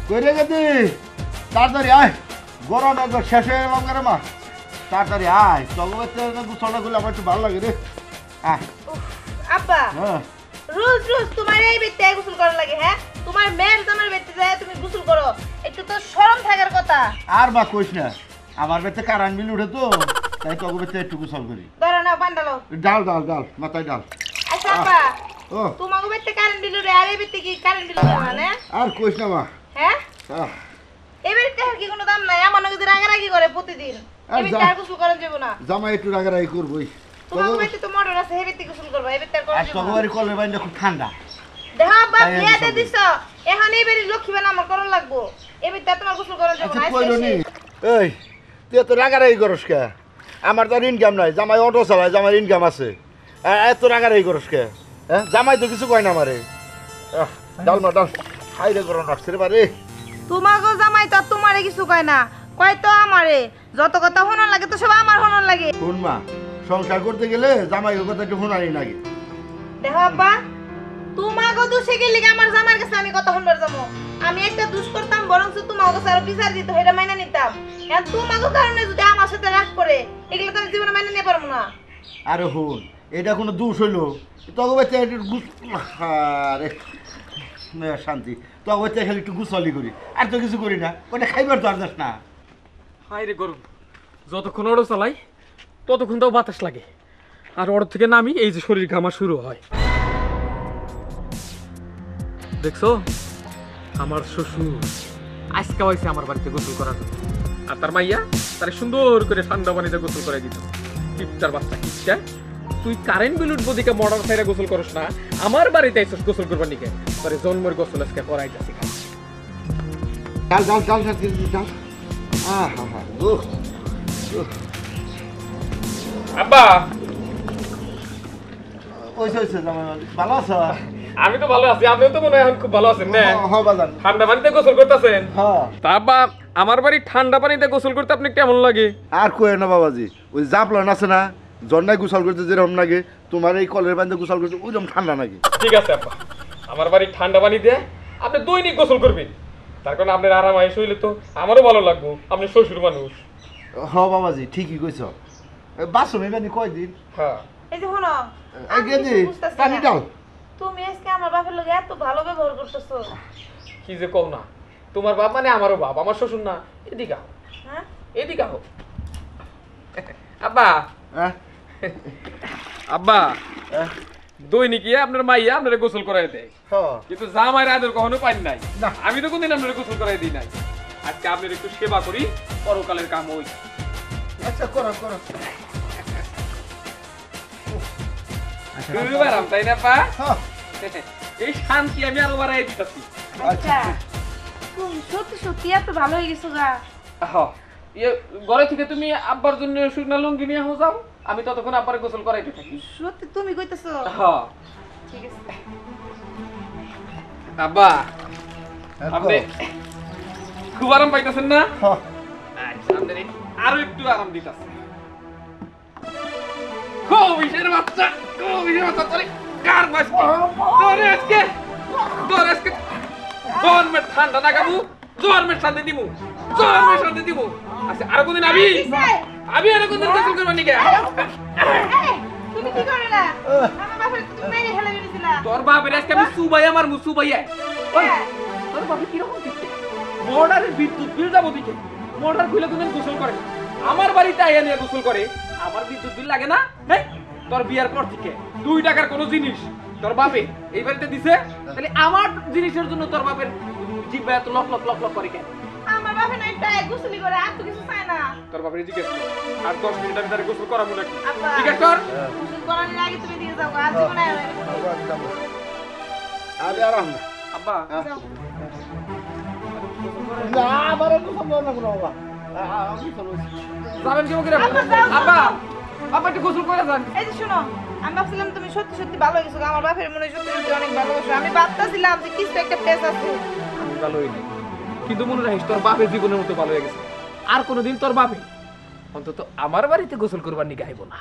কইরে গেদি তাড়াতাড়ি আয় গরম একবার শেষ হয়ে গেলাম কেন মা তাড়াতাড়ি আয় চলতে গুছলটা গুলো আমার একটু ভালো লাগে রে আয় আব্বা হ্যাঁ রোজ রোজ তোমার এই বেতে গোসল করা লাগে হ্যাঁ তোমার মেয়ের জামার বেতে যায় তুমি গোসল করো একটু তো শরম থাকার কথা আর বা কইস না আমার বেতে কারেন্ট বিল উঠে তো তাই তোকে বেতে একটু গোসল করি ধরো না পান্ডালো ডাল ডাল ডাল মাথায় ডাল আচ্ছা আব্বা ও তোমাকে বেতে কারেন্ট বিল উঠে আর এই বেতে কি কারেন্ট বিল উঠে না না আর কইস না মা হ্যাঁ আহ, এই বেতে কি কোনো দাম নাই আমার নগে রাগারাগি করে প্রতিদিন এই বেতে আর গোসল করা যাবে না জামাই একটু রাগারাগি করবই তোমাকে বেতে তো মোটর আছে এই বেতে গোসল করবা এই বেতে আর করা আর যাবে তোকে না বাড়ি কলের বাইরে খুব ঠান্ডা দেখো আব্বা তাই আমি বিয়া দে গোসল দিছো এখন এই বেরি লক্ষ্মী বানা আমার করন লাগবো এই বেতে তোমার গোসল করা যাবে আচ্ছা না কইলো নি এই তুই এত রাগারাগি করস কে আমার তো ইনকাম নাই জামাই অটো চালায় জামাই ইনকাম আছে এত রাগারাগি করস কে হ্যাঁ জামাই তো কিছু কয় না আমারে ডাল মা ডাল হাই রে গরম রাখছে রে বারে তোমাগো জামাই তো তোমারে কিছু কয় না কয় তো আমারে যত কথা শোনার লাগে তো সব আমার শোনার লাগে শুন মা সংসার করতে গেলে জামাইয়ের কথা একটু শোনারই লাগে দেখো আব্বা তোমাগো দোষে গেলে আমার জামাইয়ের কাছে আমি কথা শুনবার যাবো আমি একটা দুষ করতাম বরং তোমাগো কাছে আরো বিচার দিত এটা মাইনা নিতাম এখন তোমাগো কারণে যদি আমার সাথে রাগ করে এগুলো তো আমি জীবনে মাইনা নিতে পারবো না আরে হুন এটা কোনো দোষ হইলো তবে বাচ্চা একটু আরে শান্তি তবে বাচ্চা খালি একটু গুছালি করি আর তো কিছু করি না ওটা খাইবার তো আর যাস না হাই রে গরম যতক্ষণ অটো চালাই ততক্ষণ তাও বাতাস লাগে আর অটো থেকে নামি এই যে শরীর ঘামা শুরু হয় দেখছো আমার শ্বশুর আজকে হয়েছে আমার বাড়িতে গোসল করার জন্য। আর তার মাইয়া তার সুন্দর করে ঠান্ডা পানিতে গোসল করে দিত কিপটার বাচ্চা কিপটা তুই কারেন্ট বিল উঠবো দিকে মডার সাইডে গোসল করস না আমার বাড়িতে এসে গোসল করবার নিকে পরে জন্মের গোসল আজকে করাই যাচ্ছি ডাল ডাল ডাল ডাল আহা হা আব্বা ওইসে ওইসে জামাই ভালো আছো আমি তো ভালো আছি আপনিও তো মনে হয় এখন খুব ভালো আছেন না হ্যাঁ বাজান ঠান্ডা পানিতে গোসল করতেছেন হ্যাঁ তা আব্বা আমার বাড়ি ঠান্ডা পানিতে গোসল করতে আপনি কেমন লাগে আর কয়ে না বাবাজি ওই জাপলন আছে না জন্নায় গোসল করতে যেরকম লাগে তোমার এই কলের পানিতে গোসল করতে ওইরকম ঠান্ডা নাকি ঠিক আছে আব্বা আমার বাড়ি ঠান্ডা পানি দিয়ে আপনি দৈনিক গোসল করবেন তার কারণে আপনার আরাম আয়স হইলে তো আমারও ভালো লাগবো আপনি শ্বশুর মানুষ হ্যাঁ বাবাজি ঠিকই কইছ বাসন এবানি কয়দিন হ্যাঁ এই যে শোনো এই গেদি পানি ডাল তুমি আজকে আমার বাপের লগে এত ভালো ব্যবহার করতেছো কি যে কও না তোমার বাপ মানে আমারও বাপ আমার শ্বশুর না এদিকে আও হ্যাঁ এদিকে আও আব্বা হ্যাঁ আব্বা দৈনিক আপনার মাইয়া আপনারা গোসল করাই দেয় হ্যাঁ কিন্তু জামাইয়ের আদর কখনো পাই নাই না। আমি তো কোনদিন আপনার গোসল করাই দিই নাই আজকে আপনার একটু সেবা করি পরকালের কাম ওই আচ্ছা করো করো খুবই আরাম তাই না পা হ্যাঁ এই শান্তি আমি আরো বাড়াই দিতেছি আচ্ছা তুমি সত্যি সত্যি এত ভালো হয়ে গেছো গা ঘরে থেকে তুমি আব্বার জন্য শুকনা লুঙ্গি নিয়ে যাও আমি ততক্ষণ আব্বার গোসল করাইতে থাকি সত্যি তুমি কইতেছো হ্যাঁ ঠিক আছে আব্বা আপনি খুব আরাম পাইতেছেন না হ্যাঁ আচ্ছা আপনার আরো একটু আরাম দিতেছে কবিশের বাচ্চা তোরে কার বাস তোরে আজকে জন্মের ঠান্ডা না গাবু জন্মের শান্তি দিমু জন্মের শান্তি দিমু আচ্ছা আর কোনদিন আমি আর কোনদিন গোসল করব নি কে তুমি কি করলা আমার বাপের তুমি মেরে ফেলে দিছিলা তোর বাপের আজকে আমি সুবাইয়া মারমু সুবাইয়া ওই তোর বাপে কি রকম দিতে মোটরের বিদ্যুৎ বিল যাবো দিকে মোটর খুলে কোনদিন গোসল করে আমার বাড়িতে আইয়া নিয়ে গোসল করে আমার বিদ্যুৎ বিল লাগে না হ্যাঁ তোর বিয়ার পর থেকে 2 টাকার কোনো জিনিস তোর বাপে এই বাড়িতে দিছে তাহলে আমার জিনিসের জন্য তোর বাপের জিব্বা এত লক লক লক লক করে কেন আমার বাপে না একটা গোসলি করে আর তো কিছু চায় না তোর বাপের জিজ্ঞেস কর আর 10 মিনিট আমি তারে গোসল করাবো নাকি আব্বা জিজ্ঞেস কর গোসল করানোর আগে তুমি দিয়ে যাও আজ জীবনে আরে আরাম না আব্বা যাও না আমার তো সম্ভব না কোনো বাবা আমি চলো যাবেন কেমন করে আব্বা, যাও, আব্বা যাও। আব্বা একটু গোসল করে যান এই যে শোনো আমি ভাবছিলাম তুমি সত্যি সত্যি ভালো হয়ে গেছো আমার বাপের মনে হয় সত্যি সত্যি অনেক ভালোবাসো আমি ভাবতেছিলাম যে কিছু একটা পেস আছে আমি ভালো হইনি কিন্তু মনে রাখিস তোর বাপের জীবনের মতো ভালো হয়ে গেছে আর কোনোদিন তোর বাপে অন্তত আমার বাড়িতে গোসল করবার নিকে আইব না